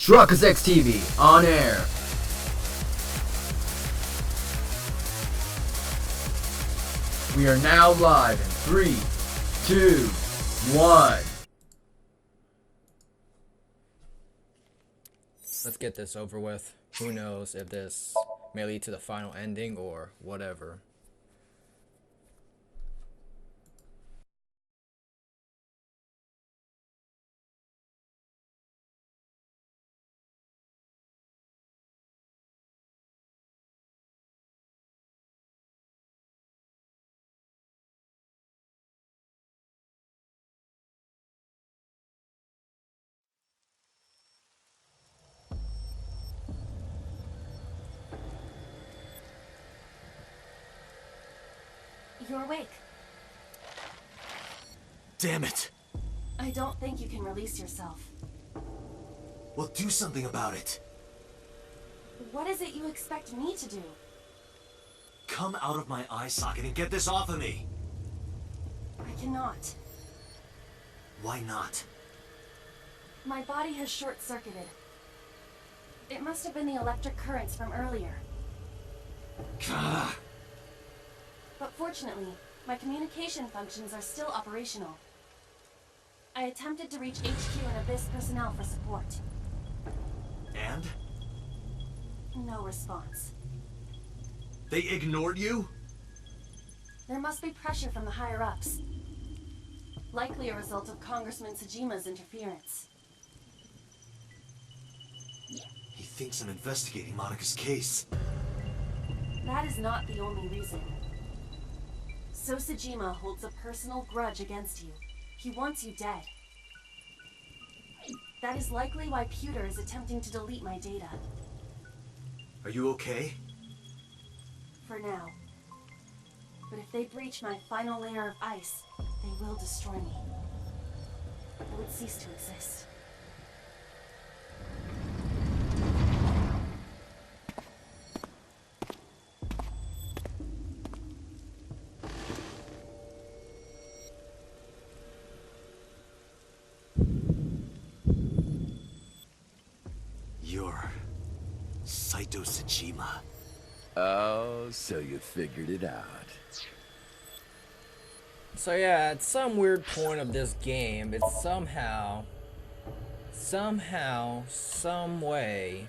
Truckers X TV on air. We are now live in 3, 2, 1. Let's get this over with. Who knows if this may lead to the final ending or whatever. You're awake. Damn it! I don't think you can release yourself. Well, do something about it. What is it you expect me to do? Come out of my eye socket and get this off of me! I cannot. Why not? My body has short-circuited. It must have been the electric currents from earlier. Gah. But fortunately, my communication functions are still operational. I attempted to reach HQ and Abyss personnel for support. And? No response. They ignored you? There must be pressure from the higher-ups. Likely a result of Congressman Tsujima's interference. He thinks I'm investigating Monika's case. That is not the only reason. So Tsujima holds a personal grudge against you. He wants you dead. That is likely why Pewter is attempting to delete my data. Are you okay? For now. But if they breach my final layer of ice, they will destroy me. I would cease to exist. You're... Saito Tsuchima. Oh, so you figured it out. So yeah, at some weird point of this game, it's somehow, some way,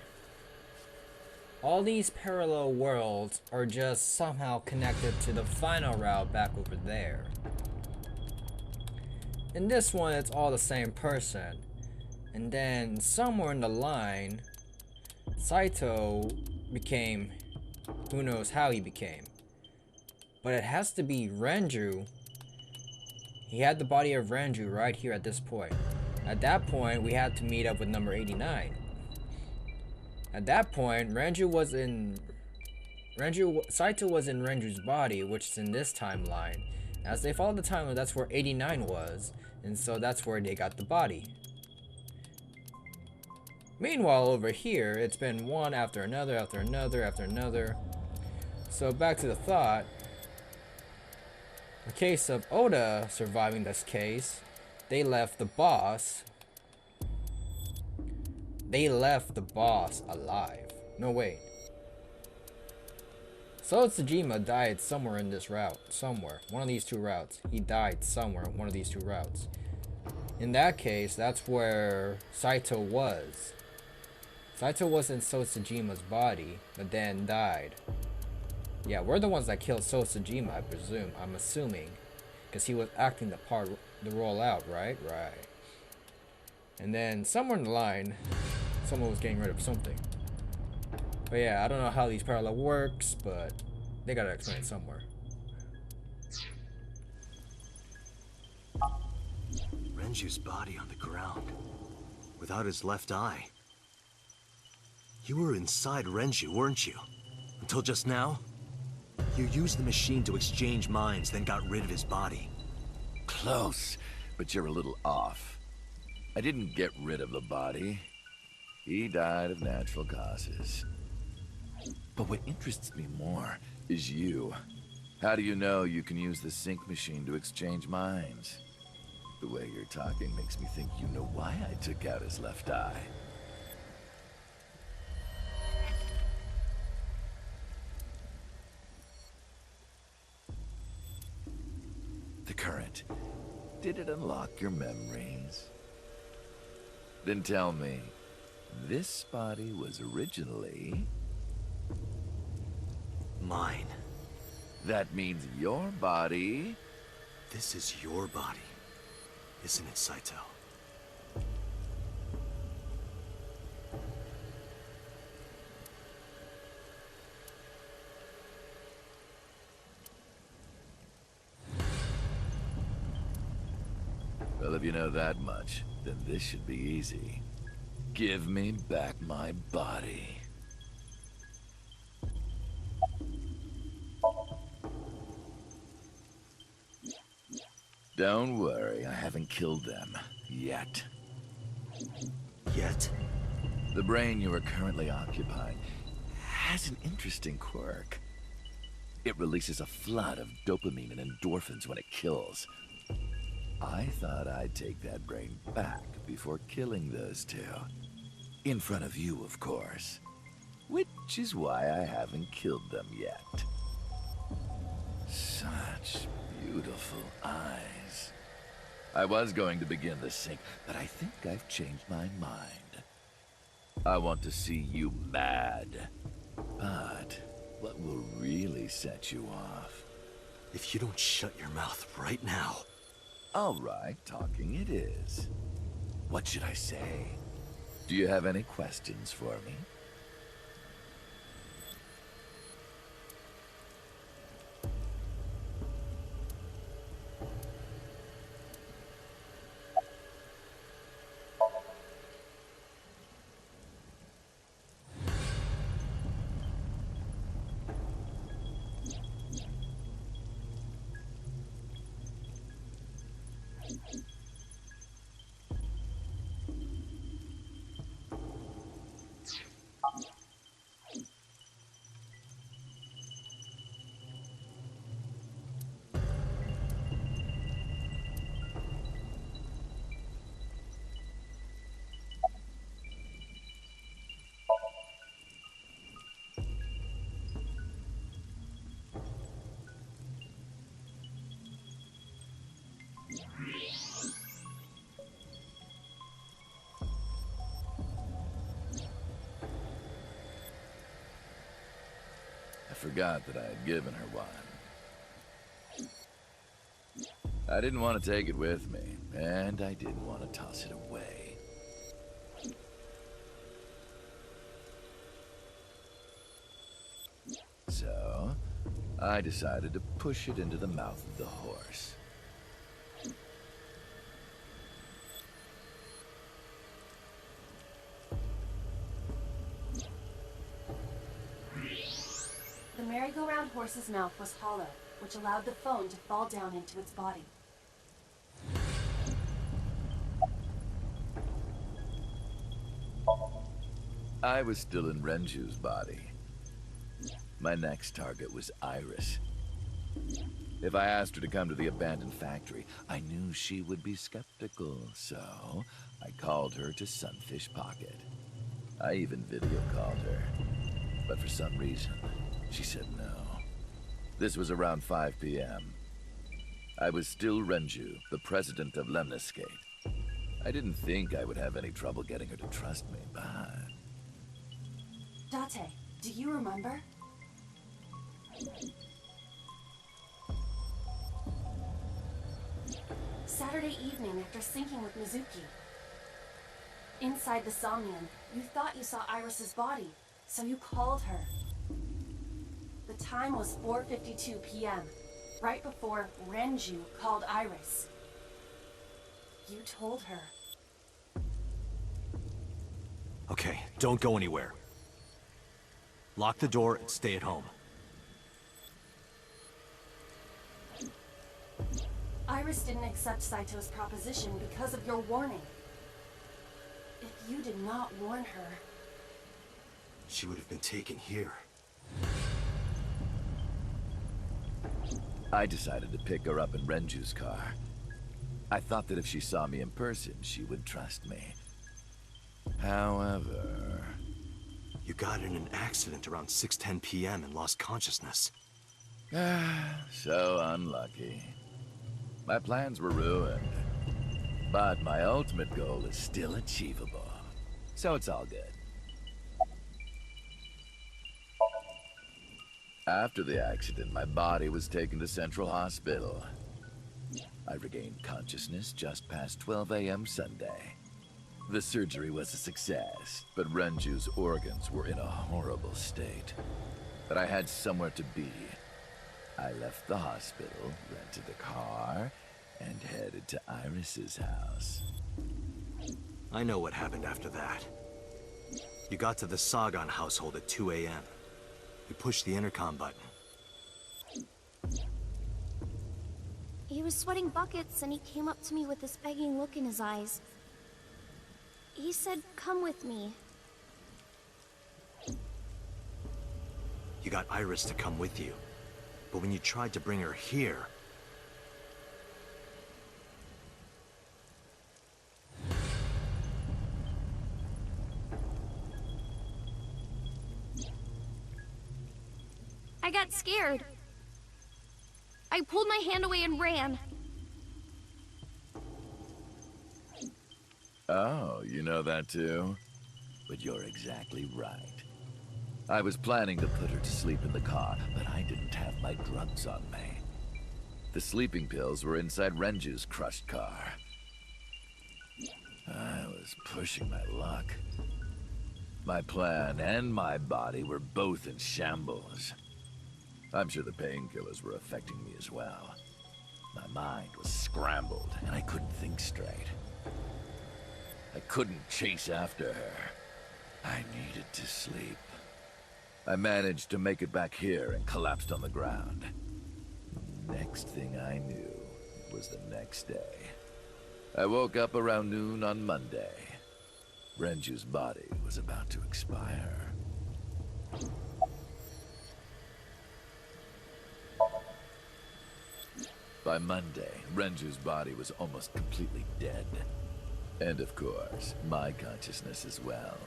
all these parallel worlds are just somehow connected to the final route back over there. In this one, it's all the same person. And then somewhere in the line, Saito became, who knows how he became. But it has to be Renju. He had the body of Renju right here at this point. At that point, we had to meet up with number 89. At that point, Saito was in Renju's body, which is in this timeline. As they followed the timeline, that's where 89 was, and so that's where they got the body. Meanwhile, over here, it's been one after another, after another, after another. So back to the thought. The case of Oda surviving this case, they left the boss. They left the boss alive. No, wait. So Tsujima died somewhere in this route. Somewhere. One of these two routes. He died somewhere in one of these two routes. In that case, that's where Saito was. Saito was in So Tsujima's body, but then died. Yeah, we're the ones that killed So Tsujima, I presume. I'm assuming. Because he was acting the role out, right? Right. And then somewhere in the line, someone was getting rid of something. But yeah, I don't know how these parallel works, but they gotta explain it somewhere. Renju's body on the ground. Without his left eye. You were inside Renju, weren't you? Until just now? You used the machine to exchange minds, then got rid of his body. Close, but you're a little off. I didn't get rid of the body. He died of natural causes. But what interests me more is you. How do you know you can use the sync machine to exchange minds? The way you're talking makes me think you know why I took out his left eye. that. Did it unlock your memories? Then tell me, this body was originally... Mine. That means your body... This is your body, isn't it, Saito? Well, if you know that much, then this should be easy. Give me back my body. Don't worry, I haven't killed them. Yet. Yet? The brain you are currently occupying has an interesting quirk. It releases a flood of dopamine and endorphins when it kills. I thought I'd take that brain back before killing those two. In front of you, of course. Which is why I haven't killed them yet. Such beautiful eyes. I was going to begin the sync, but I think I've changed my mind. I want to see you mad. But what will really set you off? If you don't shut your mouth right now... All right, talking it is. What should I say? Do you have any questions for me? I forgot that I had given her one. I didn't want to take it with me, and I didn't want to toss it away. So, I decided to push it into the mouth of the horse. The merry-go-round horse's mouth was hollow, which allowed the phone to fall down into its body. I was still in Renju's body. My next target was Iris. If I asked her to come to the abandoned factory, I knew she would be skeptical, so I called her to Sunfish Pocket. I even video called her, but for some reason, she said no. This was around 5 p.m. I was still Renju, the president of Lemniscate. I didn't think I would have any trouble getting her to trust me, but... Date, do you remember? Saturday evening after syncing with Mizuki. Inside the Somnium, you thought you saw Iris's body, so you called her. The time was 4:52 p.m., right before Renju called Iris. You told her. Okay, don't go anywhere. Lock the door and stay at home. Iris didn't accept Saito's proposition because of your warning. If you did not warn her... She would have been taken here. I decided to pick her up in Renju's car. I thought that if she saw me in person, she would trust me. However... You got in an accident around 6:10 p.m. and lost consciousness. So unlucky. My plans were ruined. But my ultimate goal is still achievable. So it's all good. After the accident, my body was taken to Central Hospital. I regained consciousness just past 12 a.m. Sunday. The surgery was a success, but Renju's organs were in a horrible state. But I had somewhere to be. I left the hospital, rented a car, and headed to Iris's house. I know what happened after that. You got to the Sagan household at 2 a.m. You pushed the intercom button. He was sweating buckets and he came up to me with this begging look in his eyes. He said, "Come with me." You got Iris to come with you. But when you tried to bring her here... I got scared. I pulled my hand away and ran. Oh, you know that too? But you're exactly right. I was planning to put her to sleep in the car, but I didn't have my drugs on me. The sleeping pills were inside Renju's crushed car. I was pushing my luck. My plan and my body were both in shambles. I'm sure the painkillers were affecting me as well. My mind was scrambled, and I couldn't think straight. I couldn't chase after her. I needed to sleep. I managed to make it back here and collapsed on the ground. Next thing I knew was the next day. I woke up around noon on Monday. Renju's body was about to expire. By Monday, Renju's body was almost completely dead. And of course, my consciousness as well.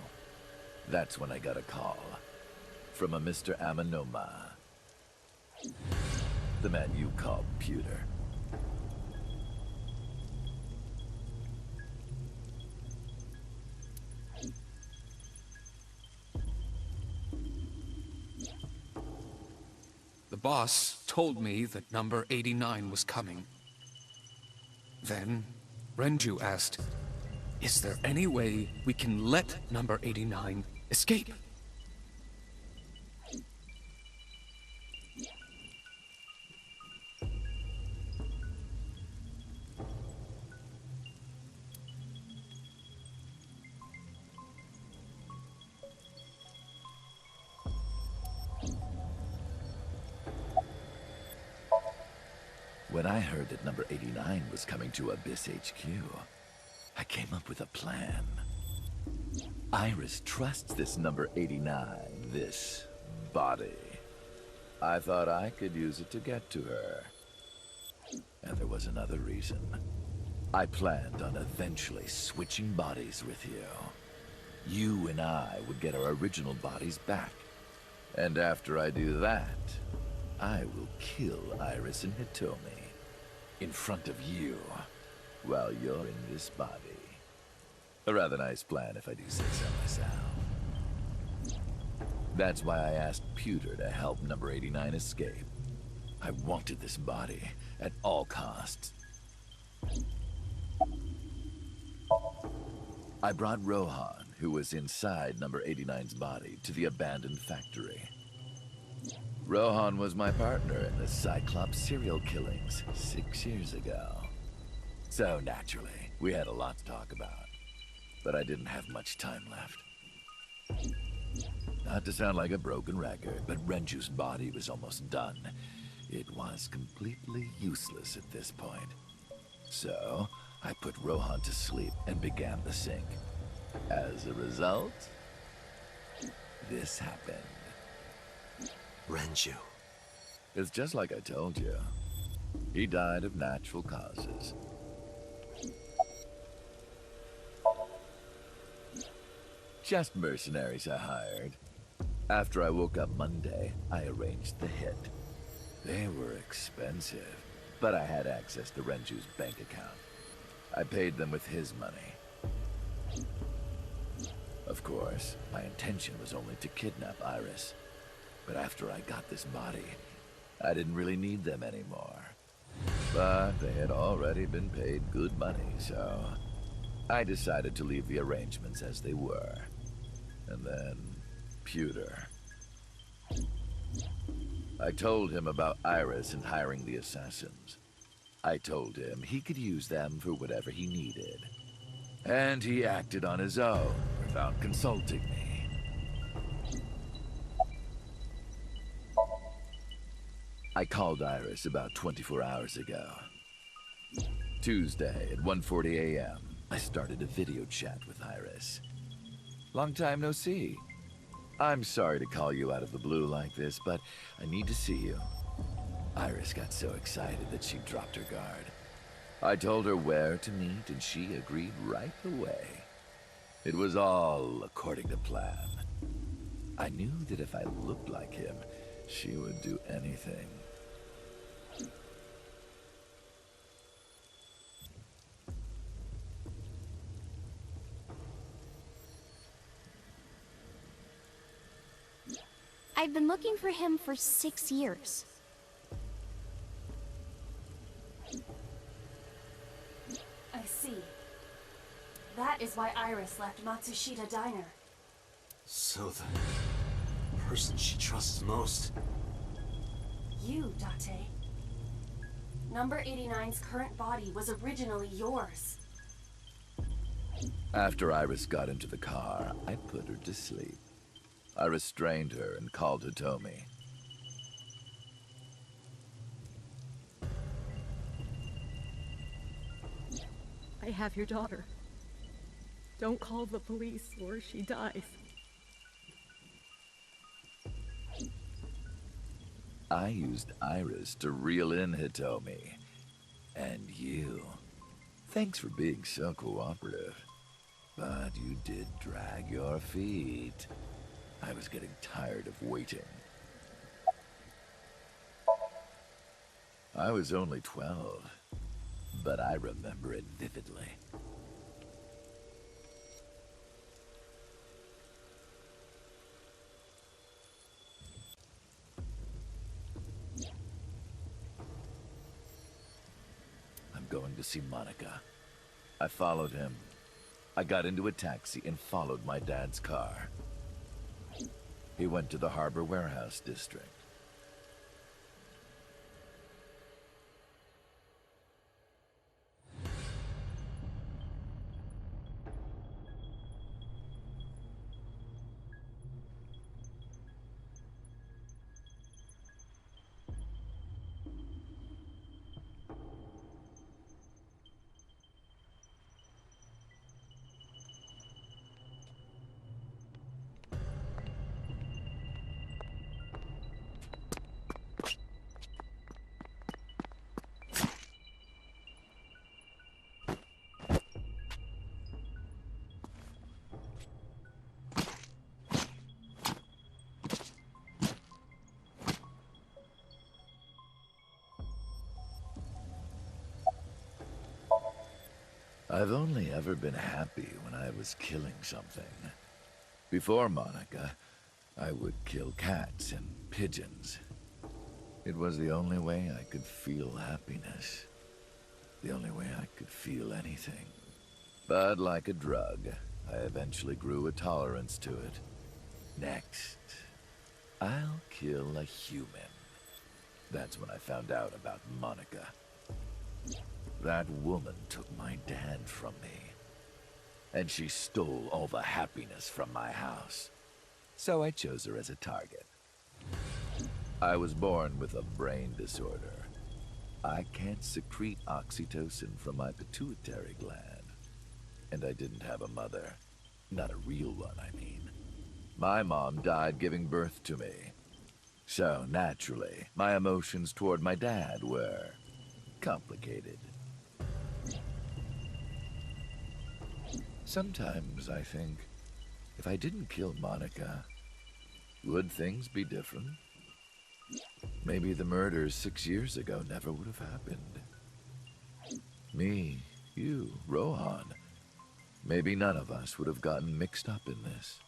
That's when I got a call from a Mr. Amanoma. The man you call Pewter. The boss told me that number 89 was coming. Then, Renju asked, "Is there any way we can let number 89 escape?" When I heard that number 89 was coming to Abyss HQ, I came up with a plan. Iris trusts this number 89, this body. I thought I could use it to get to her. And there was another reason. I planned on eventually switching bodies with you. You and I would get our original bodies back. And after I do that, I will kill Iris and Hitomi in front of you while you're in this body. A rather nice plan if I do say so myself. That's why I asked Pewter to help number 89 escape. I wanted this body at all costs. I brought Rohan, who was inside number 89's body, to the abandoned factory. Rohan was my partner in the Cyclops serial killings 6 years ago. So naturally, we had a lot to talk about. But I didn't have much time left. Not to sound like a broken record, but Renju's body was almost done. It was completely useless at this point. So, I put Rohan to sleep and began the sync. As a result, this happened. Renju. It's just like I told you. He died of natural causes. Just mercenaries I hired. After I woke up Monday, I arranged the hit. They were expensive, but I had access to Renju's bank account. I paid them with his money. Of course, my intention was only to kidnap Iris. But after I got this body, I didn't really need them anymore. But they had already been paid good money, so I decided to leave the arrangements as they were. And then, Pewter. I told him about Iris and hiring the assassins. I told him he could use them for whatever he needed. And he acted on his own, without consulting me. I called Iris about 24 hours ago. Tuesday at 1:40 a.m., I started a video chat with Iris. Long time no see. I'm sorry to call you out of the blue like this, but I need to see you. Iris got so excited that she dropped her guard. I told her where to meet, and she agreed right away. It was all according to plan. I knew that if I looked like him, she would do anything. I've been looking for him for 6 years. I see. That is why Iris left Matsushita Diner. So the person she trusts most. You, Date. Number 89's current body was originally yours. After Iris got into the car, I put her to sleep. I restrained her and called Hitomi. I have your daughter. Don't call the police or she dies. I used Iris to reel in Hitomi. And you. Thanks for being so cooperative. But you did drag your feet. I was getting tired of waiting. I was only 12, but I remember it vividly. I'm going to see Monica. I followed him. I got into a taxi and followed my dad's car. He went to the Harbor Warehouse District. I've only ever been happy when I was killing something. Before Monica, I would kill cats and pigeons. It was the only way I could feel happiness. The only way I could feel anything. But like a drug, I eventually grew a tolerance to it. Next, I'll kill a human. That's when I found out about Monica. That woman took my dad from me. And she stole all the happiness from my house. So I chose her as a target. I was born with a brain disorder. I can't secrete oxytocin from my pituitary gland. And I didn't have a mother. Not a real one, I mean. My mom died giving birth to me. So, naturally, my emotions toward my dad were complicated. Sometimes I think, if I didn't kill Monica, would things be different? Maybe the murders 6 years ago never would have happened. Me, you, Rohan. Maybe none of us would have gotten mixed up in this.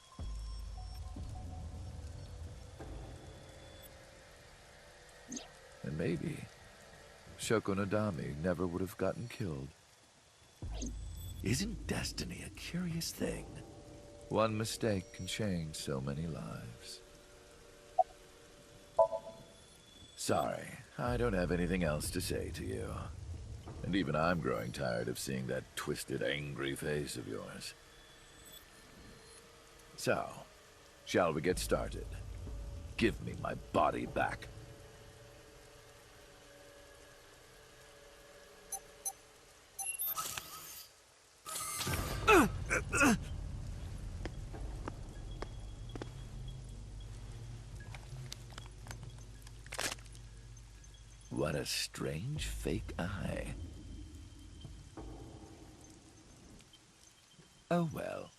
And maybe Shoko Nadami never would have gotten killed. Isn't destiny a curious thing? One mistake can change so many lives. Sorry, I don't have anything else to say to you. And even I'm growing tired of seeing that twisted, angry face of yours. So, shall we get started? Give me my body back. What a strange fake eye. Oh well.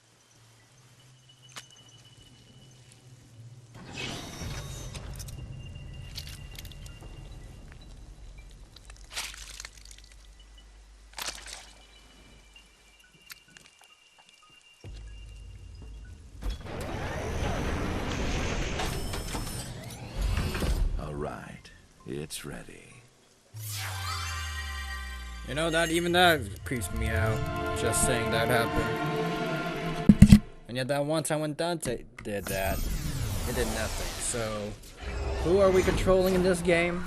All right, it's ready. You know, that even that creeps me out, just saying that happened. And yet that one time when Dante did that, it did nothing. So, who are we controlling in this game?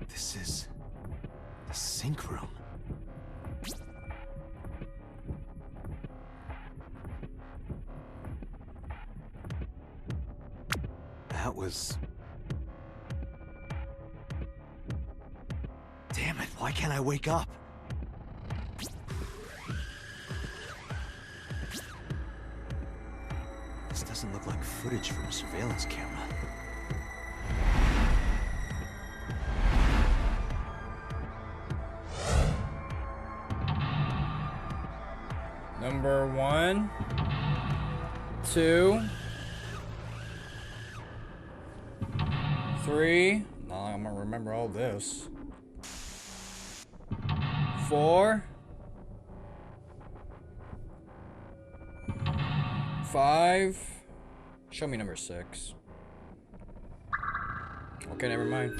This is the sync room. That was... Damn it, why can't I wake up? This doesn't look like footage from a surveillance camera. Number 1, 2, 3. No, I'm gonna remember all this. 4, 5. Show me number 6. Okay, never mind.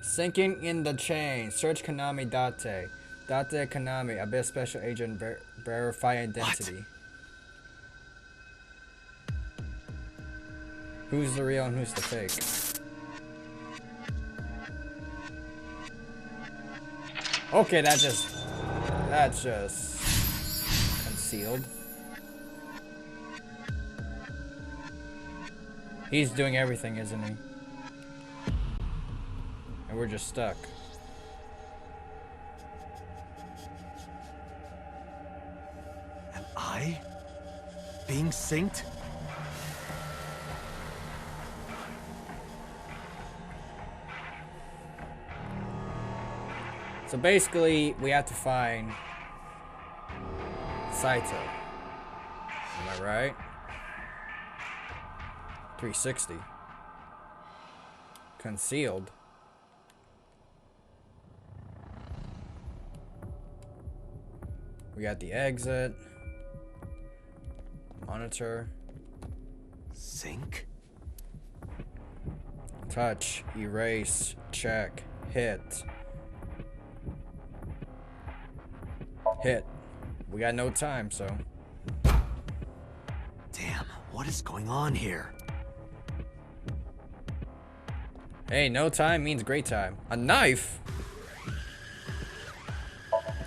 Sinking in the chain. Search Konami Date. Date Konami, Abyss Special Agent, verify identity. What? Who's the real and who's the fake? Okay, that's just concealed. He's doing everything, isn't he? And we're just stuck. Am I being synced? So basically, we have to find Saito. Am I right? 360. Concealed. We got the exit. Monitor. Sync? Touch. Erase. Check. Hit. Hit. We got no time, so. Damn, what is going on here? Hey, no time means great time. A knife?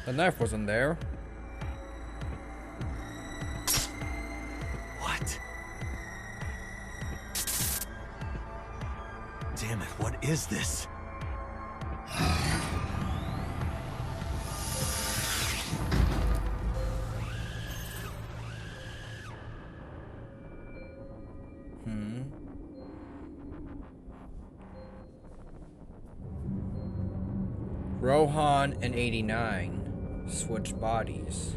The knife wasn't there. What? is this? Rohan and 89 switched bodies.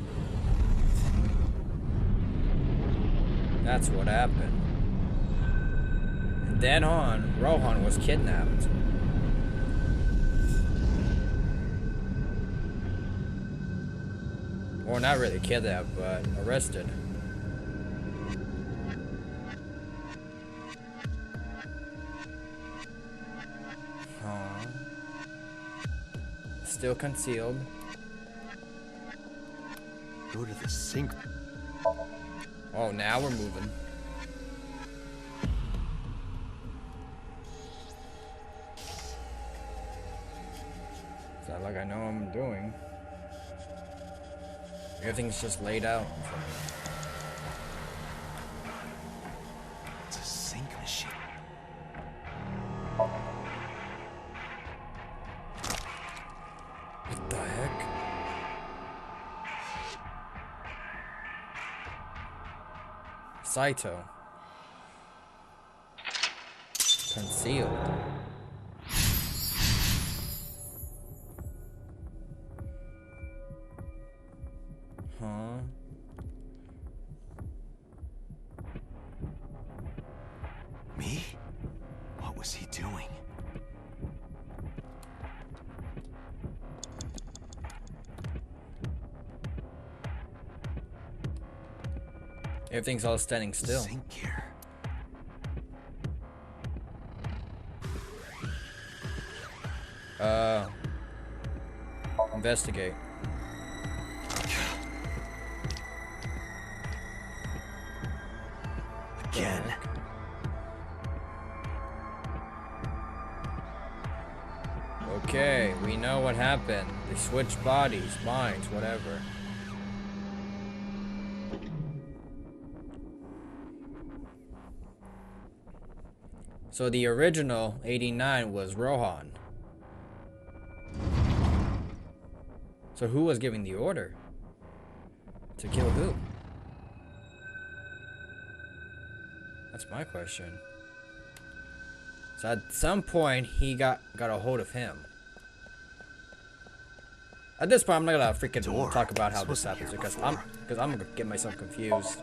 That's what happened. And then on, Rohan was kidnapped. Or not really kidnapped, but arrested. Still concealed. Go to the sink. Oh, now we're moving. Is that like I know what I'm doing? Everything's just laid out for me. It's a sink machine. What the heck? Saito. Concealed. Huh? Me? What was he doing? Everything's all standing still. Sink here. Investigate. Again. Okay, we know what happened. They switched bodies, minds, whatever. So the original 89 was Rohan. So who was giving the order? To kill who? That's my question. So at some point he got a hold of him. At this point I'm not gonna freaking talk about how this happens because I'm gonna get myself confused.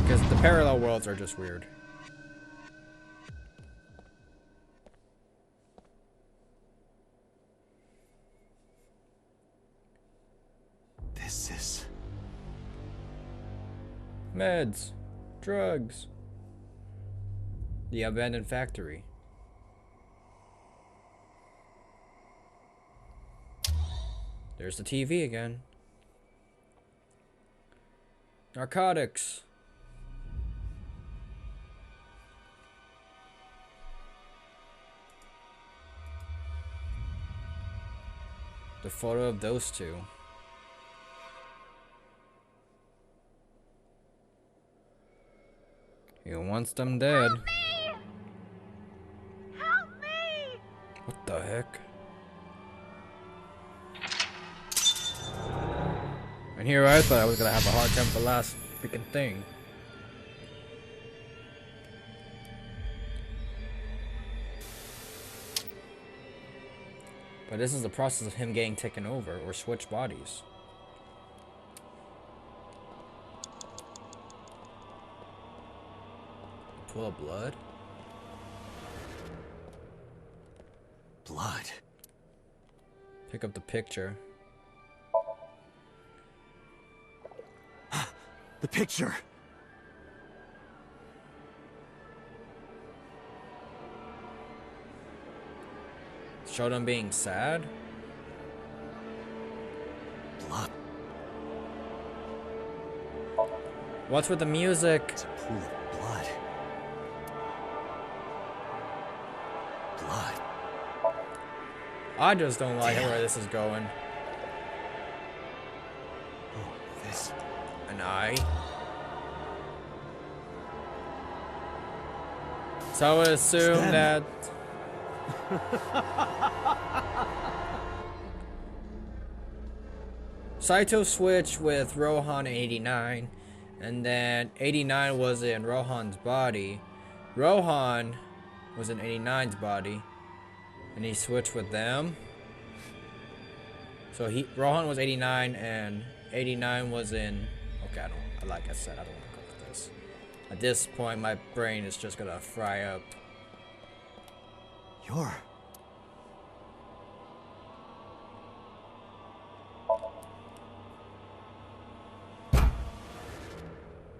Because the parallel worlds are just weird. This is... Meds. Drugs. The abandoned factory. There's the TV again. Narcotics. The photo of those two. He wants them dead. Help me! Help me! What the heck? And here I thought I was gonna have a hard time with the last freaking thing. But this is the process of him getting taken over or switch bodies. Full of blood? blood. Pick up the picture. The picture! Showed him being sad? Blood. What's with the music? It's a pool of blood. Blood. I just don't like where this is going. Oh, this... An eye? So I assume that Saito switched with Rohan in 89, and then 89 was in Rohan's body. Rohan was in 89's body, and he switched with them. So Rohan was 89, and 89 was in. Okay, like I said, I don't want to go with this. At this point, my brain is just gonna fry up. You're...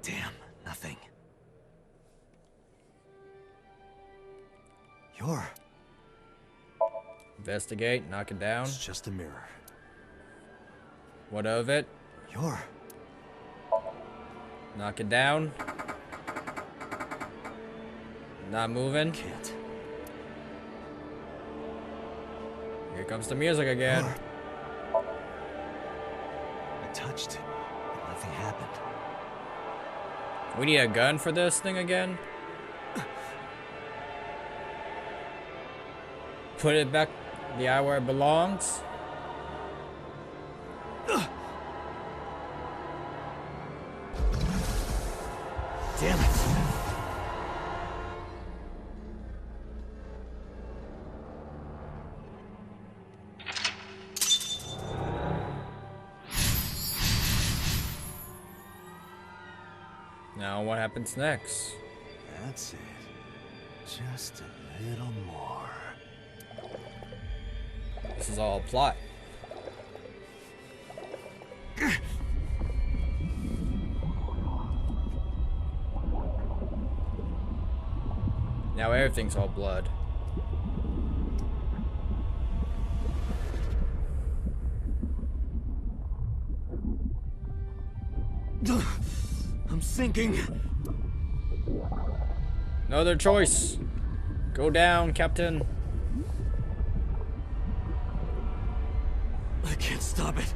Damn, nothing. You're... Investigate, knock it down. It's just a mirror. What of it? You're... Knock it down. Not moving. Can't. Here comes the music again. I touched it, but nothing happened. We need a gun for this thing again. Put it back the eye where it belongs. Damn it! Now what happens next? That's it. Just a little more. This is all a plot. Now everything's all blood. I'm sinking. No other choice. Go down, Captain. I can't stop it.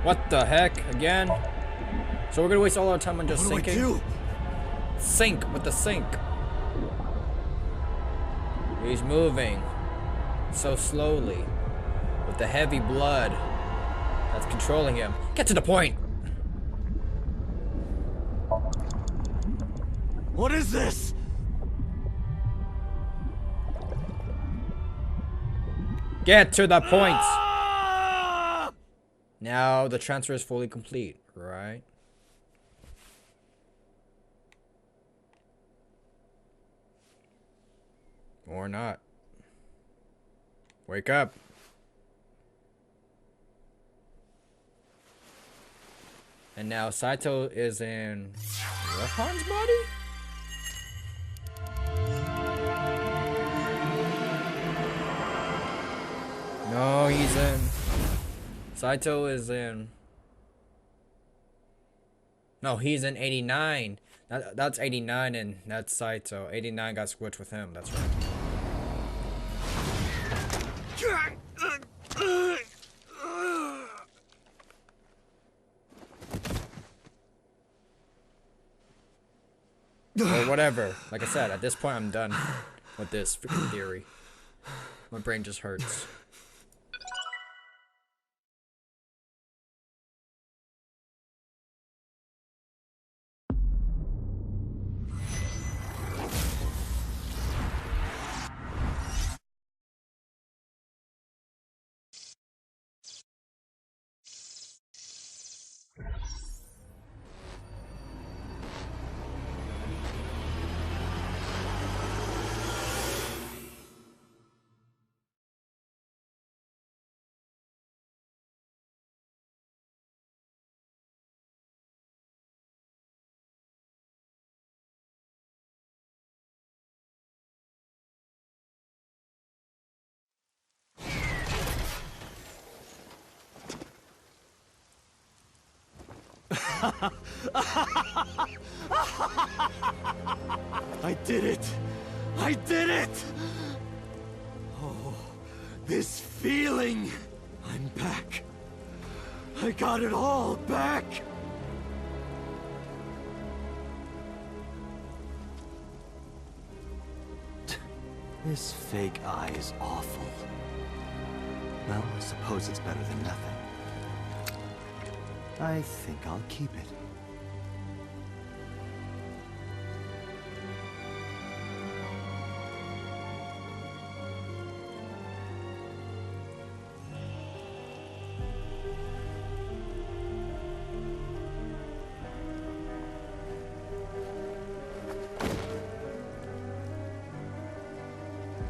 What the heck? Again? So we're gonna waste all our time on just What do I sinking? do? Sink with the sink. He's moving so slowly with the heavy blood that's controlling him. Get to the point. What is this? Get to the point. Ah! Now the transfer is fully complete, right? Or not. Wake up. And now Saito is in Rohan's body? No, he's in. Saito is in. No, he's in 89. That's 89 and that's Saito. 89 got switched with him, that's right. Or whatever. Like I said, at this point I'm done with this freaking theory. My brain just hurts. I did it! I did it! Oh, this feeling! I'm back. I got it all back! This fake eye is awful. Well, I suppose it's better than nothing. I think I'll keep it.